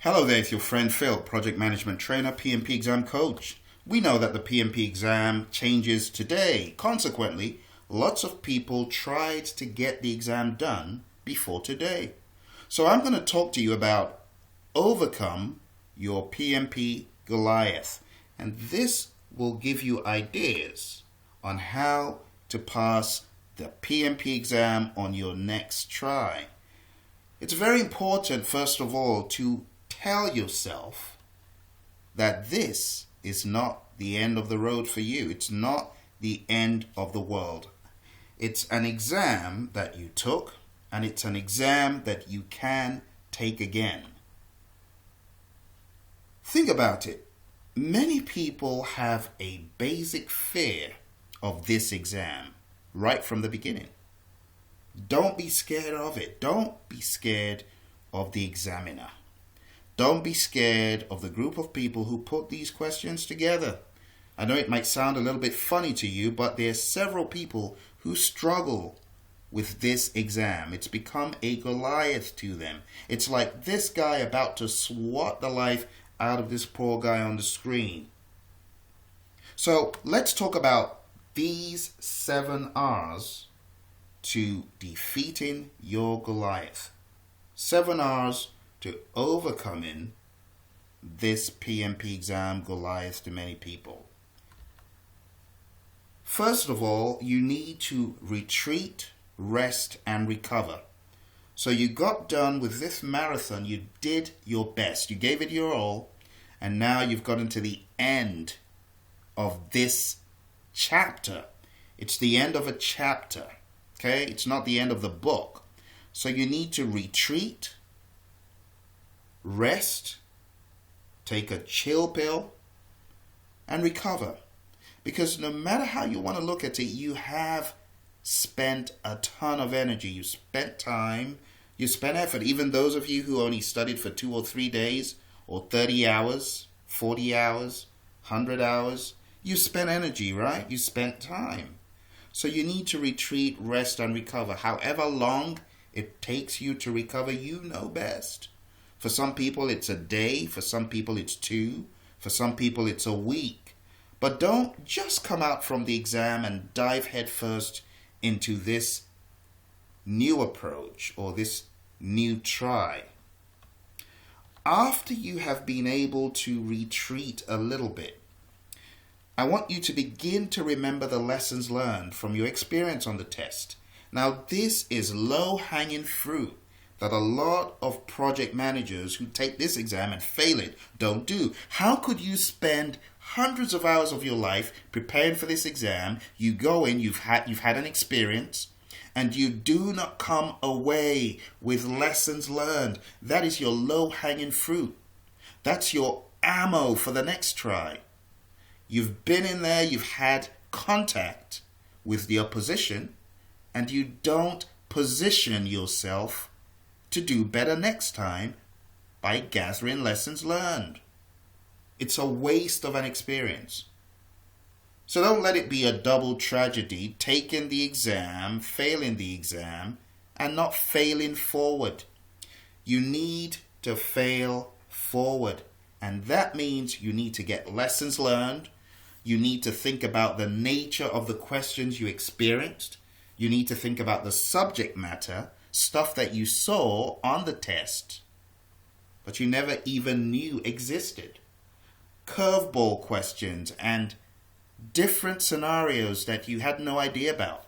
Hello there, it's your friend Phil, Project Management Trainer, PMP Exam Coach. We know that the PMP exam changes today. Consequently, lots of people tried to get the exam done before today. So I'm going to talk to you about overcome your PMP Goliath. And this will give you ideas on how to pass the PMP exam on your next try. It's very important, first of all, to tell yourself that this is not the end of the road for you. It's not the end of the world. It's an exam that you took, and it's an exam that you can take again. Think about it. Many people have a basic fear of this exam right from the beginning. Don't be scared of it. Don't be scared of the examiner. Don't be scared of the group of people who put these questions together. I know it might sound a little bit funny to you, but there are several people who struggle with this exam. It's become a Goliath to them. It's like this guy about to swat the life out of this poor guy on the screen. So let's talk about these 7 R's to defeating your Goliath. 7 R's to overcoming this PMP exam Goliath to many people. First of all, you need to retreat, rest, and recover. So you got done with this marathon, you did your best, you gave it your all, and now you've gotten to the end of this chapter. It's the end of a chapter, okay? It's not the end of the book. So you need to retreat, rest, take a chill pill, and recover. Because no matter how you want to look at it, you have spent a ton of energy. You spent time, you spent effort. Even those of you who only studied for 2 or 3 days, or 30 hours, 40 hours, 100 hours, you spent energy, right? You spent time. So you need to retreat, rest, and recover. However long it takes you to recover, you know best. For some people, it's a day. For some people, it's 2. For some people, it's a week. But don't just come out from the exam and dive headfirst into this new approach or this new try. After you have been able to retreat a little bit, I want you to begin to remember the lessons learned from your experience on the test. Now, this is low-hanging fruit that a lot of project managers who take this exam and fail it don't do. How could you spend hundreds of hours of your life preparing for this exam? You go in, you've had an experience, and you do not come away with lessons learned. That is your low-hanging fruit. That's your ammo for the next try. You've been in there, you've had contact with the opposition, and you don't position yourself to do better next time by gathering lessons learned. It's a waste of an experience. So don't let it be a double tragedy, taking the exam, failing the exam, and not failing forward. You need to fail forward. And that means you need to get lessons learned. You need to think about the nature of the questions you experienced. You need to think about the subject matter, stuff that you saw on the test, but you never even knew existed. Curveball questions and different scenarios that you had no idea about.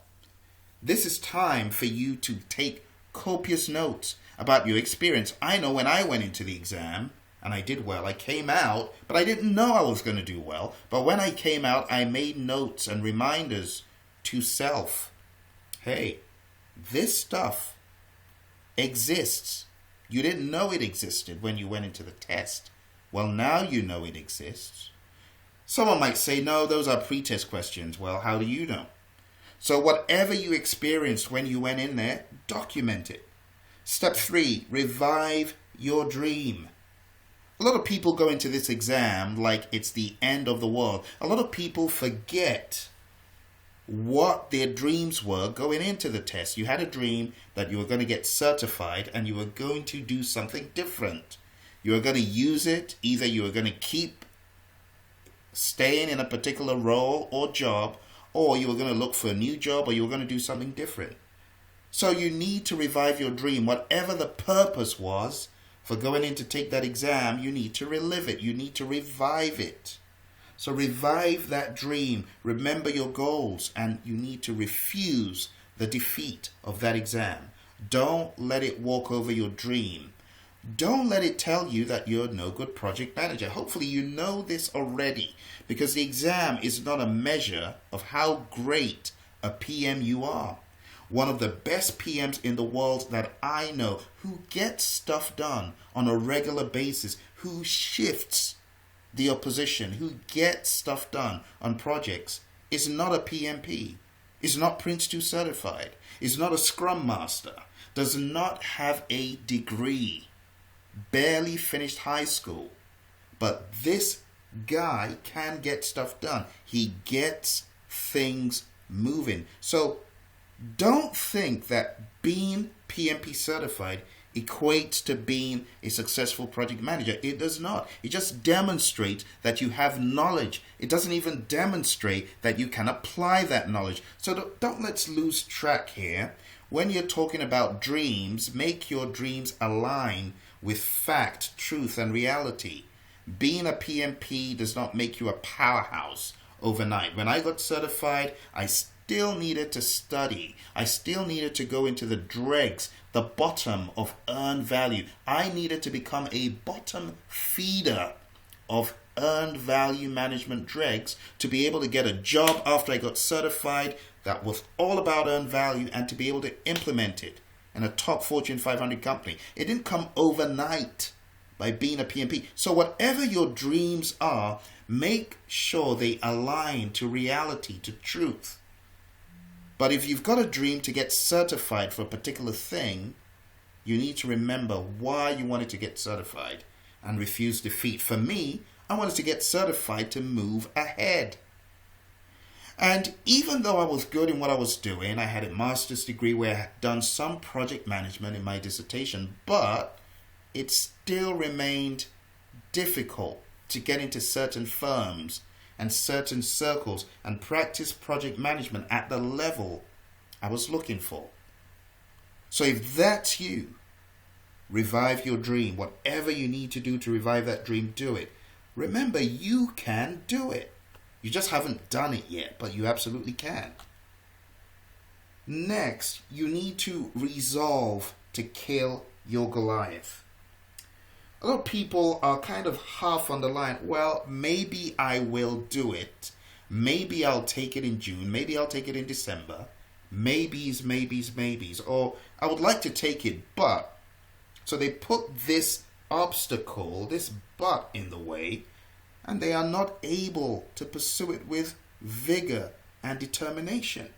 This is time for you to take copious notes about your experience. I know when I went into the exam and I did well, I came out, but I didn't know I was going to do well. But when I came out, I made notes and reminders to self. Hey, this stuff exists. You didn't know it existed when you went into the test. Well, now you know it exists. Someone might say, no, those are pre-test questions. Well, how do you know? So whatever you experienced when you went in there, document it. Step 3, revive your dream. A lot of people go into this exam like it's the end of the world. A lot of people forget what their dreams were going into the test. You had a dream that you were going to get certified and you were going to do something different. You are going to use it. Either you are going to keep staying in a particular role or job, or you are going to look for a new job, or you are going to do something different. So you need to revive your dream. Whatever the purpose was for going in to take that exam, you need to relive it. You need to revive it. So revive that dream. Remember your goals, and you need to refuse the defeat of that exam. Don't let it walk over your dream. Don't let it tell you that you're no good project manager. Hopefully you know this already, because the exam is not a measure of how great a PM you are. One of the best PMs in the world that I know, who gets stuff done on a regular basis, who shifts the opposition, who gets stuff done on projects, is not a PMP, is not Prince 2 certified, is not a Scrum Master, does not have a degree, barely finished high school. But this guy can get stuff done. He gets things moving. So don't think that being PMP certified equates to being a successful project manager. It does not. It just demonstrates that you have knowledge. It doesn't even demonstrate that you can apply that knowledge. So don't let's lose track here. When you're talking about dreams, make your dreams align with fact, truth, and reality. Being a PMP does not make you a powerhouse overnight. When I got certified, I still needed to study. I still needed to go into the dregs, the bottom of earned value. I needed to become a bottom feeder of earned value management dregs to be able to get a job after I got certified that was all about earned value, and to be able to implement it in a top Fortune 500 company. It didn't come overnight by being a PMP. So whatever your dreams are, make sure they align to reality, to truth. But if you've got a dream to get certified for a particular thing, you need to remember why you wanted to get certified and refuse defeat. For me, I wanted to get certified to move ahead. And even though I was good in what I was doing, I had a master's degree where I had done some project management in my dissertation, but it still remained difficult to get into certain firms and certain circles and practice project management at the level I was looking for. So if that's you, revive your dream. Whatever you need to do to revive that dream, do it. Remember, you can do it. You just haven't done it yet, but you absolutely can. Next, you need to resolve to kill your Goliath. A lot of people are kind of half on the line. Well, maybe I will do it. Maybe I'll take it in June. Maybe I'll take it in December. Maybes. Or I would like to take it, but. So they put this obstacle, this but in the way, and they are not able to pursue it with vigor and determination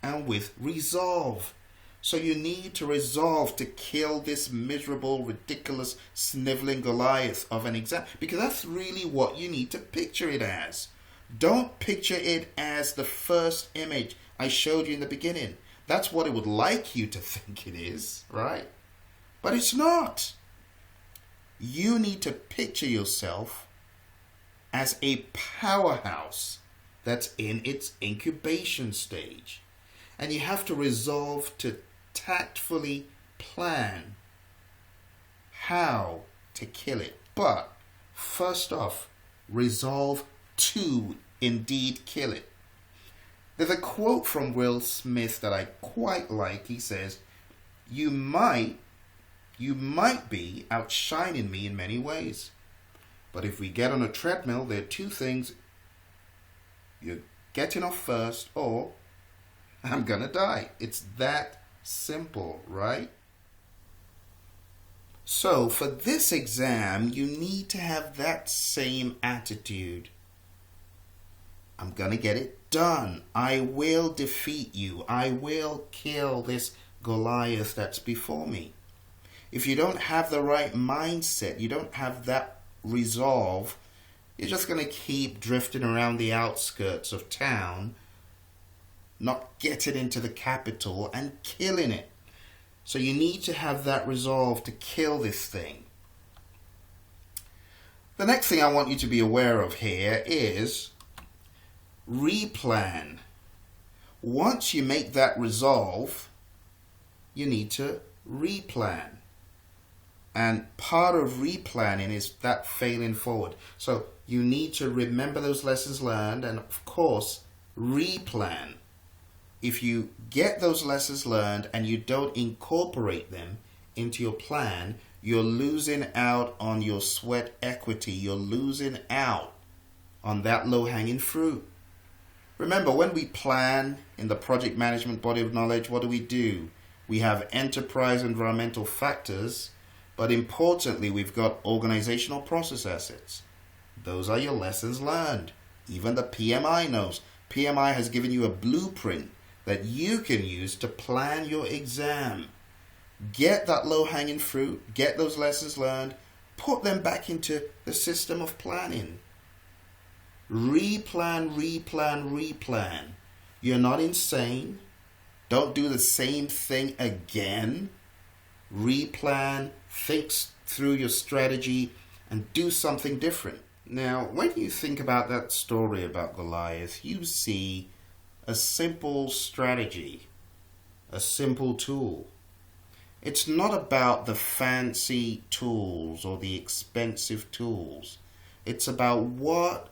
and with resolve. So you need to resolve to kill this miserable, ridiculous, sniveling Goliath of an exam, because that's really what you need to picture it as. Don't picture it as the first image I showed you in the beginning. That's what it would like you to think it is, right? But it's not. You need to picture yourself as a powerhouse that's in its incubation stage. And you have to resolve to tactfully plan how to kill it. But first off, resolve to indeed kill it. There's a quote from Will Smith that I quite like. He says, you might be outshining me in many ways. But if we get on a treadmill, there are two things. You're getting off first, or I'm gonna die. It's that simple, right? So for this exam, you need to have that same attitude. I'm gonna get it done. I will defeat you. I will kill this Goliath that's before me. If you don't have the right mindset, you don't have that resolve, you're just going to keep drifting around the outskirts of town, not getting into the capital and killing it. So you need to have that resolve to kill this thing. The next thing I want you to be aware of here is replan. Once you make that resolve, you need to replan. And part of replanning is that failing forward. So you need to remember those lessons learned and, of course, replan. If you get those lessons learned and you don't incorporate them into your plan, you're losing out on your sweat equity. You're losing out on that low-hanging fruit. Remember, when we plan in the project management body of knowledge, what do? We have enterprise environmental factors, but importantly, we've got organizational process assets. Those are your lessons learned. Even the PMI knows. PMI has given you a blueprint that you can use to plan your exam. Get that low-hanging fruit, get those lessons learned, put them back into the system of planning. Replan, replan, replan. You're not insane. Don't do the same thing again. Replan, think through your strategy, and do something different. Now, when you think about that story about Goliath, you see a simple strategy, a simple tool. It's not about the fancy tools or the expensive tools. It's about what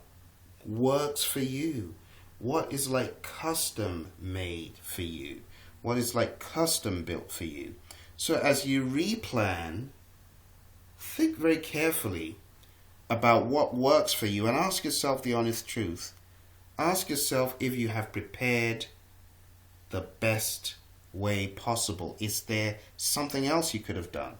works for you. What is like custom made for you? What is like custom built for you? So as you replan, think very carefully about what works for you and ask yourself the honest truth. Ask yourself if you have prepared the best way possible. Is there something else you could have done?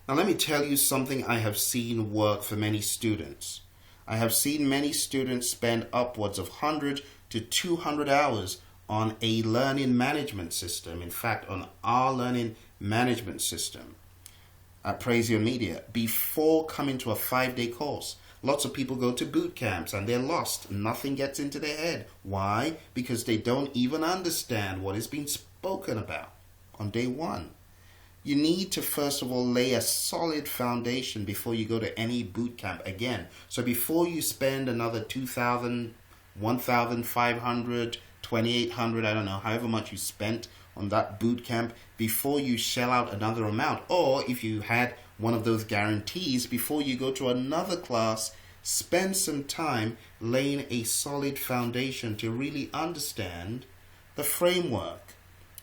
Now let me tell you something I have seen work for many students. I have seen many students spend upwards of 100 to 200 hours on a learning management system. In fact, on our learning management system at Praizion Media before coming to a 5-day course. Lots of people go to boot camps and they're lost. Nothing gets into their head. Why? Because they don't even understand what is being spoken about on day one. You need to first of all lay a solid foundation before you go to any boot camp again. So before you spend another 2,000, 1,500, 2,800, I don't know, however much you spent on that boot camp, before you shell out another amount, or if you had one of those guarantees, before you go to another class, spend some time laying a solid foundation to really understand the framework.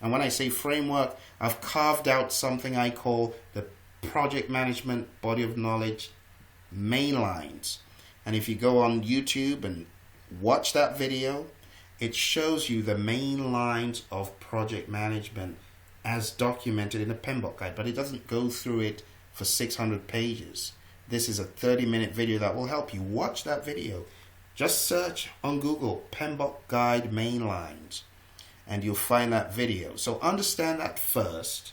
And when I say framework, I've carved out something I call the project management body of knowledge main lines. And if you go on YouTube and watch that video, it shows you the main lines of project management as documented in a PMBOK guide, but it doesn't go through it for 600 pages. This is a 30-minute video that will help you. Watch that video. Just search on Google PMBOK guide main lines and you'll find that video. So understand that first,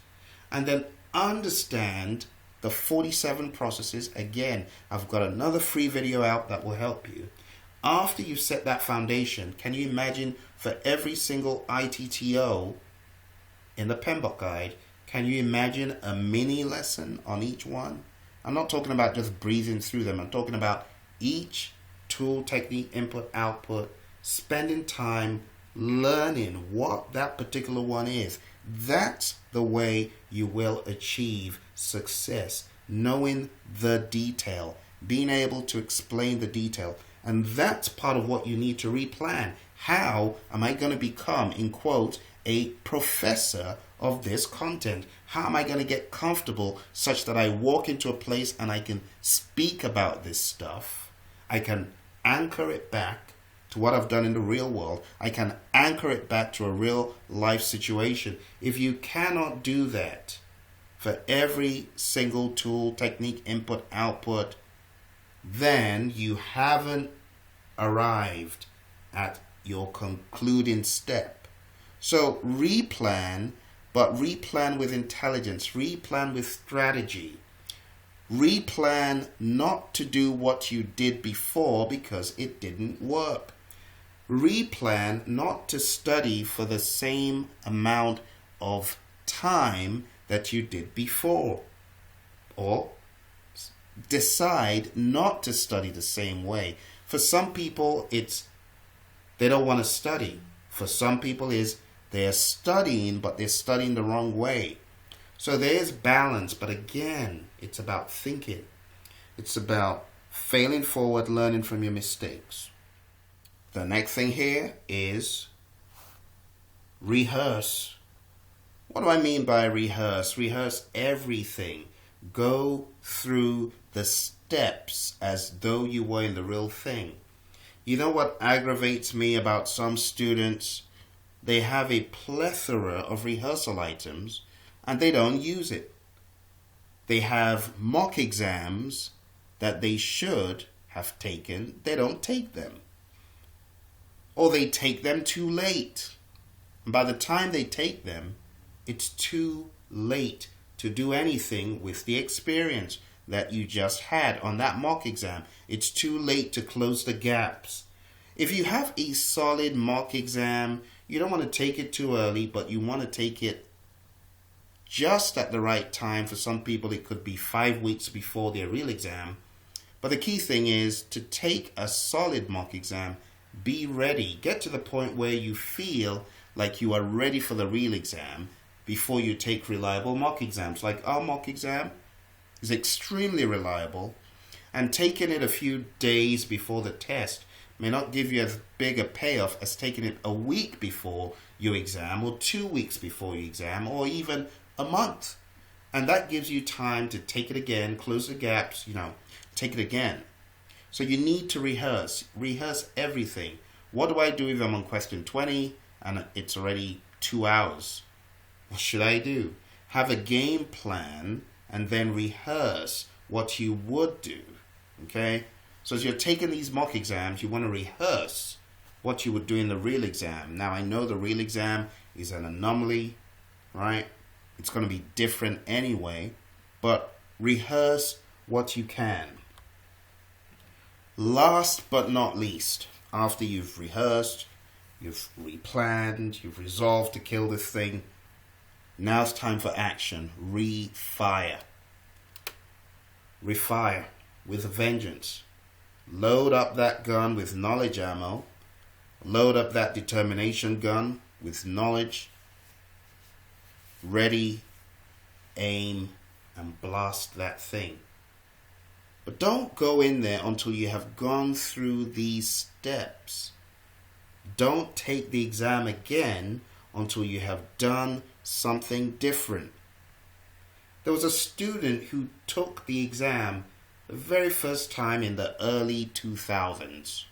and then understand the 47 processes. Again, I've got another free video out that will help you. After you've set that foundation, can you imagine for every single ITTO in the PMBOK guide, can you imagine a mini lesson on each one? I'm not talking about just breezing through them. I'm talking about each tool, technique, input, output, spending time learning what that particular one is. That's the way you will achieve success. Knowing the detail, being able to explain the detail. And that's part of what you need to replan. How am I going to become, in quotes, a professor of this content? How am I going to get comfortable such that I walk into a place and I can speak about this stuff? I can anchor it back to what I've done in the real world. I can anchor it back to a real life situation. If you cannot do that for every single tool, technique, input, output, then you haven't arrived at your concluding step. So replan, but replan with intelligence, replan with strategy. Replan not to do what you did before because it didn't work. Replan not to study for the same amount of time that you did before. Or decide not to study the same way. For some people, it's they don't want to study. For some people, they're studying, but they're studying the wrong way. So there's balance, but again, it's about thinking. It's about failing forward, learning from your mistakes. The next thing here is rehearse. What do I mean by rehearse? Rehearse everything. Go through the steps as though you were in the real thing. You know what aggravates me about some students? They have a plethora of rehearsal items and they don't use it. They have mock exams that they should have taken. They don't take them. Or they take them too late. And by the time they take them, it's too late to do anything with the experience that you just had on that mock exam. It's too late to close the gaps. If you have a solid mock exam, you don't want to take it too early, but you want to take it just at the right time. For some people, it could be 5 weeks before their real exam. But the key thing is to take a solid mock exam, be ready, get to the point where you feel like you are ready for the real exam before you take reliable mock exams. Like our mock exam is extremely reliable, and taking it a few days before the test may not give you as big a payoff as taking it a week before your exam, or 2 weeks before your exam, or even a month. And that gives you time to take it again, close the gaps, take it again. So you need to rehearse. Rehearse everything. What do I do if I'm on question 20 and it's already 2 hours? What should I do? Have a game plan and then rehearse what you would do. Okay? So as you're taking these mock exams, you want to rehearse what you would do in the real exam. Now, I know the real exam is an anomaly, right? It's going to be different anyway, but rehearse what you can. Last but not least, after you've rehearsed, you've replanned, you've resolved to kill this thing, now it's time for action. Refire. Refire with a vengeance. Load up that gun with knowledge ammo. Load up that determination gun with knowledge. Ready, aim, and blast that thing. But don't go in there until you have gone through these steps. Don't take the exam again until you have done something different. There was a student who took the exam the very first time in the early 2000s.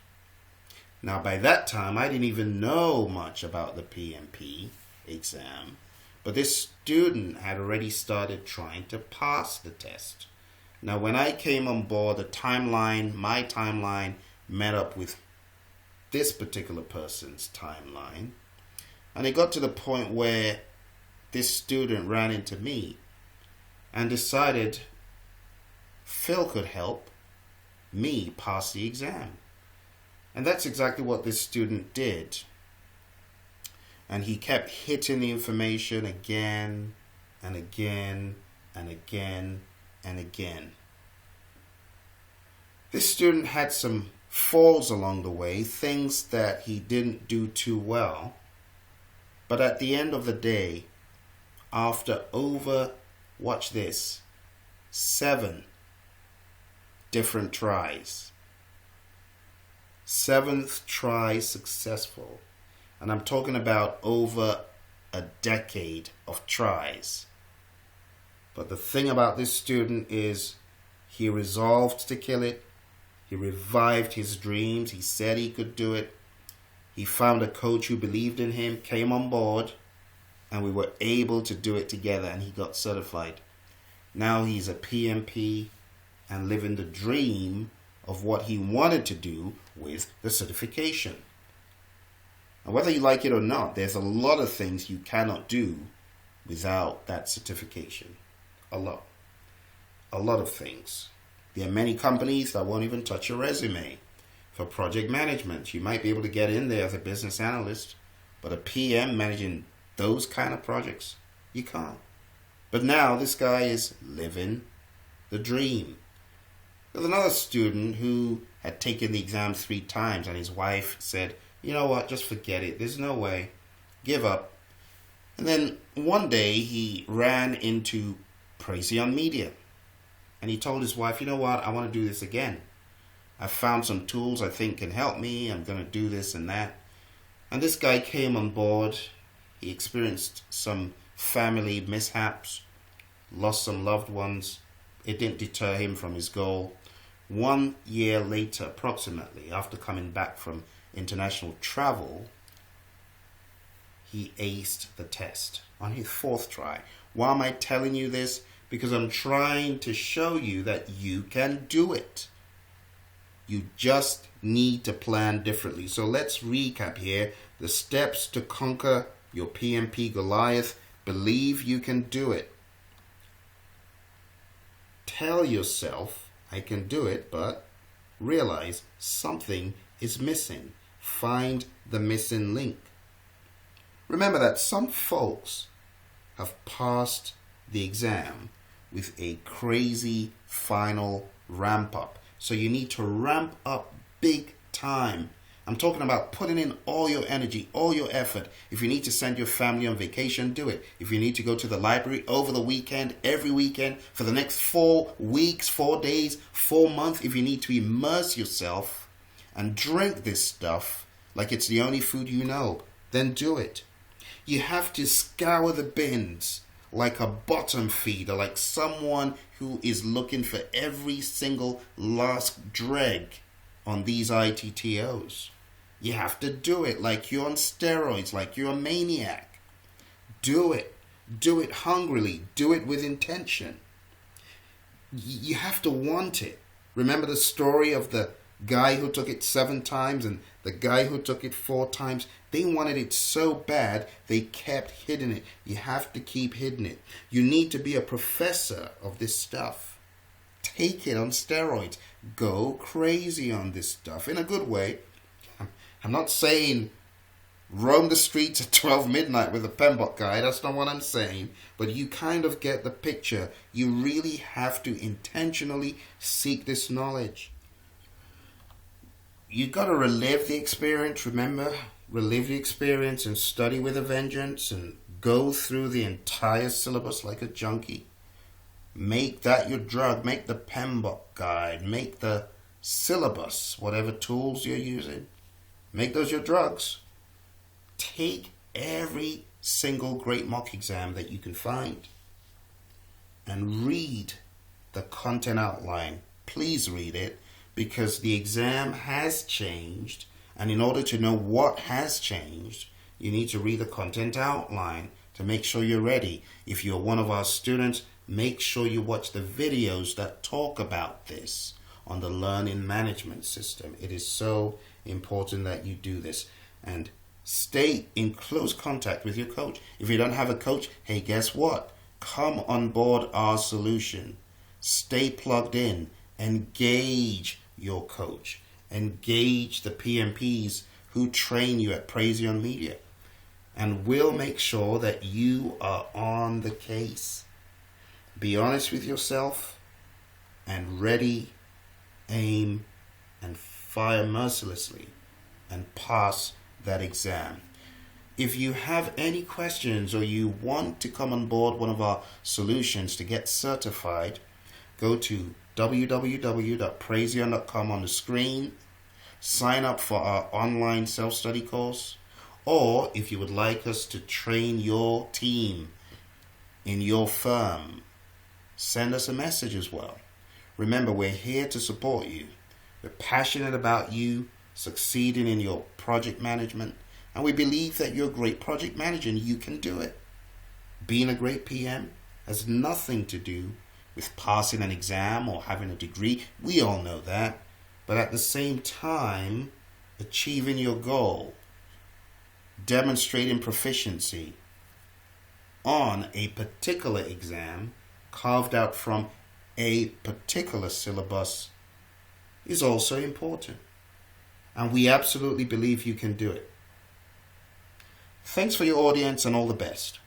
Now, by that time, I didn't even know much about the PMP exam, but this student had already started trying to pass the test. Now, when I came on board, my timeline met up with this particular person's timeline, and it got to the point where this student ran into me and decided Phil could help me pass the exam. And that's exactly what this student did. And he kept hitting the information again and again and again and again. This student had some falls along the way, things that he didn't do too well. But at the end of the day, after watch this, 7 different tries, 7th try successful. And I'm talking about over a decade of tries. But the thing about this student is he resolved to kill it. He revived his dreams. He said he could do it. He found a coach who believed in him, came on board, and we were able to do it together, and he got certified. Now he's a PMP and living the dream of what he wanted to do with the certification. And whether you like it or not, there's a lot of things you cannot do without that certification. A lot of things. There are many companies that won't even touch your resume. For project management, you might be able to get in there as a business analyst, but a PM managing those kind of projects, you can't. But now this guy is living the dream. There's another student who had taken the exam 3 times, and his wife said, "You know what, just forget it. There's no way. Give up." And then one day he ran into Praizion Media, and he told his wife, "You know what, I want to do this again. I found some tools I think can help me. I'm going to do this and that." And this guy came on board. He experienced some family mishaps, lost some loved ones. It didn't deter him from his goal. 1 year later, approximately, after coming back from international travel, he aced the test on his 4th try. Why am I telling you this? Because I'm trying to show you that you can do it. You just need to plan differently. So let's recap here. The steps to conquer your PMP Goliath. Believe you can do it. Tell yourself, "I can do it," but realize something is missing. Find the missing link. Remember that some folks have passed the exam with a crazy final ramp up. So you need to ramp up big time. I'm talking about putting in all your energy, all your effort. If you need to send your family on vacation, do it. If you need to go to the library over the weekend, every weekend, for the next 4 weeks, 4 days, 4 months, if you need to immerse yourself and drink this stuff like it's the only food you know, then do it. You have to scour the bins like a bottom feeder, like someone who is looking for every single last dreg on these ITTOs. You have to do it like you're on steroids, like you're a maniac. Do it. Do it hungrily. Do it with intention. You have to want it. Remember the story of the guy who took it 7 times and the guy who took it 4 times? They wanted it so bad, they kept hiding it. You have to keep hiding it. You need to be a professor of this stuff. Take it on steroids. Go crazy on this stuff in a good way. I'm not saying roam the streets at 12 midnight with a PMBOK guy. That's not what I'm saying. But you kind of get the picture. You really have to intentionally seek this knowledge. You got to relive the experience, remember? Relive the experience and study with a vengeance and go through the entire syllabus like a junkie. Make that your drug. Make the PMBOK guide. Make the syllabus, whatever tools you're using. Make those your drugs. Take every single great mock exam that you can find and read the content outline. Please read it, because the exam has changed, and in order to know what has changed, you need to read the content outline to make sure you're ready. If you're one of our students, make sure you watch the videos that talk about this on the learning management system. It is so important that you do this, and stay in close contact with your coach. If you don't have a coach, hey, guess what? Come on board our solution. Stay plugged in. Engage your coach. Engage the PMPs who train you at Praizion Media. And we'll make sure that you are on the case. Be honest with yourself and ready, aim, and fire mercilessly and pass that exam. If you have any questions or you want to come on board one of our solutions to get certified, go to www.praizion.com on the screen, sign up for our online self-study course, or if you would like us to train your team in your firm, send us a message as well. Remember, we're here to support you. We're passionate about you succeeding in your project management, and we believe that you're a great project manager and you can do it. Being a great PM has nothing to do with passing an exam or having a degree. We all know that. But at the same time, achieving your goal, demonstrating proficiency on a particular exam carved out from a particular syllabus is also important. And we absolutely believe you can do it. Thanks for your audience and all the best.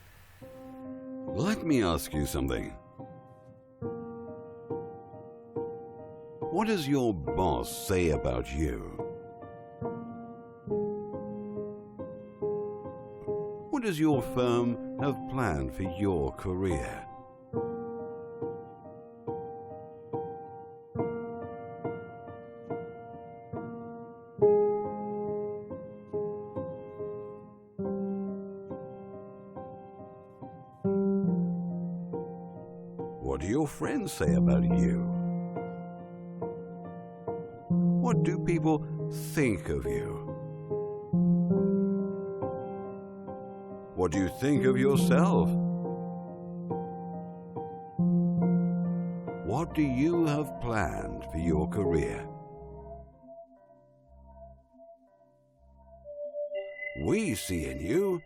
Let me ask you something. What does your boss say about you? What does your firm have planned for your career? What do your friends say about you? What do people think of you? What do you think of yourself? What do you have planned for your career? We see in you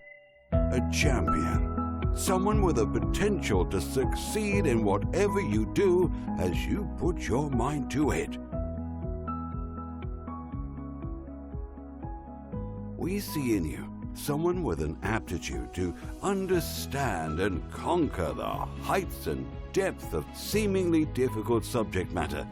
a champion, someone with the potential to succeed in whatever you do as you put your mind to it. We see in you someone with an aptitude to understand and conquer the heights and depth of seemingly difficult subject matter.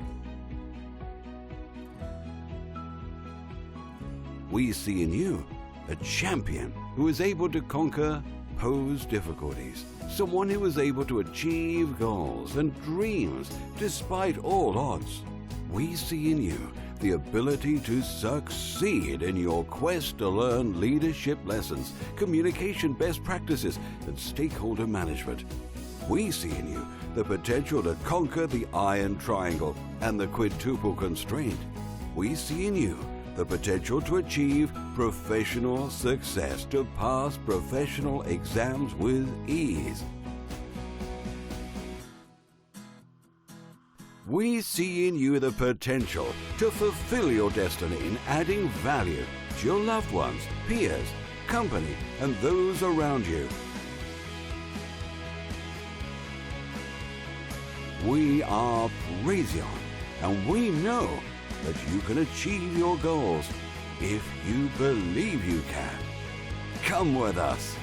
We see in you a champion who is able to conquer posed difficulties, someone who is able to achieve goals and dreams despite all odds. We see in you the ability to succeed in your quest to learn leadership lessons, communication best practices, and stakeholder management. We see in you the potential to conquer the iron triangle and the quintuple constraint. We see in you the potential to achieve professional success, to pass professional exams with ease. We see in you the potential to fulfill your destiny in adding value to your loved ones, peers, company, and those around you. We are Praizion, and we know that you can achieve your goals if you believe you can. Come with us.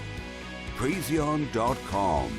Praizion.com